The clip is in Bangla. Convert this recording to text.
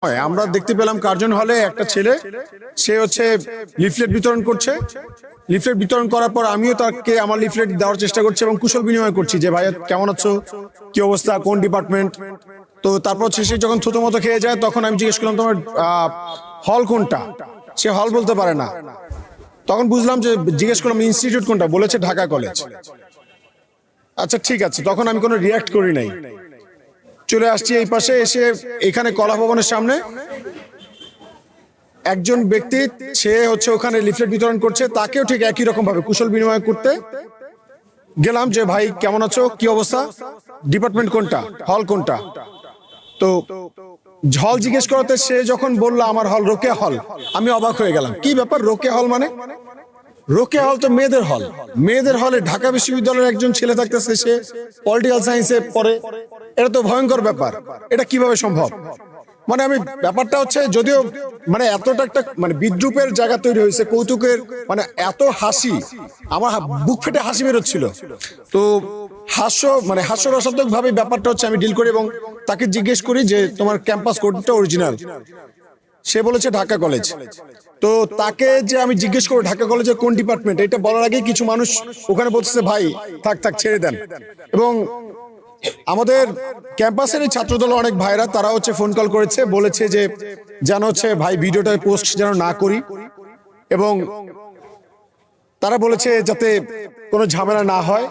আমরা দেখতে পেলাম কার্জন হলে একটা ছেলে, সে হচ্ছে লিফলেট বিতরণ করছে। লিফলেট বিতরণ করার পর আমিও তাকে আমার লিফলেট দেওয়ার চেষ্টা করছি এবং কুশল বিনিময় করছি যে ভাই কেমন আছো, কি অবস্থা, কোন ডিপার্টমেন্ট। তো তারপর শেষে যখন থুতো মতো খেয়ে যায় তখন আমি জিজ্ঞেস করলাম তোমার হল কোনটা। সে হল বলতে পারে না। তখন বুঝলাম যে, জিজ্ঞেস করলাম ইনস্টিটিউট কোনটা, বলেছে ঢাকা কলেজ। আচ্ছা ঠিক আছে, তখন আমি কোনো রিয়াক্ট করি নাই, চলে আসছি এই পাশে। এসে এখানে কলা ভবনের সামনে একজন ব্যক্তি, সে হচ্ছে ওখানে লিফলেট বিতরণ করছে, তাকেও ঠিক একই রকম ভাবে কুশল বিনিময় করতে গেলাম যে ভাই কেমন আছো, কি অবস্থা, ডিপার্টমেন্ট কোনটা, হল কোনটা। তো হল জিজ্ঞেস করাতে সে যখন বলল আমার হল রোকেয়া হল, আমি অবাক হয়ে গেলাম, কি ব্যাপার রোকেয়া হল মানে? রোকেয়া হল তো মেয়েদের হল। মেয়েদের হলে ঢাকা বিশ্ববিদ্যালয়ের একজন ছেলে থাকতেছে, সে পলিটিক্যাল সায়েন্সে পড়ে, এটা তো ভয়ঙ্কর ব্যাপার, এটা কিভাবে সম্ভব? মানে আমি ব্যাপারটা হচ্ছে, যদিও মানে এতটা একটা মানে বিদ্রুপের জায়গা তৈরি হয়েছে, কৌতুকের মানে এত হাসি, আমার বুক ফেটে হাসি বেরোচ্ছিল। তো হাস্যরসাত্মক ভাবে ব্যাপারটা হচ্ছে আমি ডিল করি এবং তাকে জিজ্ঞেস করি যে তোমার ক্যাম্পাস কোডটা অরিজিনাল। সে বলেছে ঢাকা কলেজ। তো তাকে যে আমি জিজ্ঞেস করবো ঢাকা কলেজের কোন ডিপার্টমেন্ট, এটা বলার আগেই কিছু মানুষ ওখানে বলতেছে ভাই থাক থাক ছেড়ে দেন। এবং আমাদের ক্যাম্পাসের এই ছাত্রদল অনেক ভাইরা, তারা হচ্ছে ফোন কল করেছে, বলেছে যে যেন হচ্ছে ভাই ভিডিওটা পোস্ট যেন না করি, এবং তারা বলেছে যাতে কোনো ঝামেলা না হয়।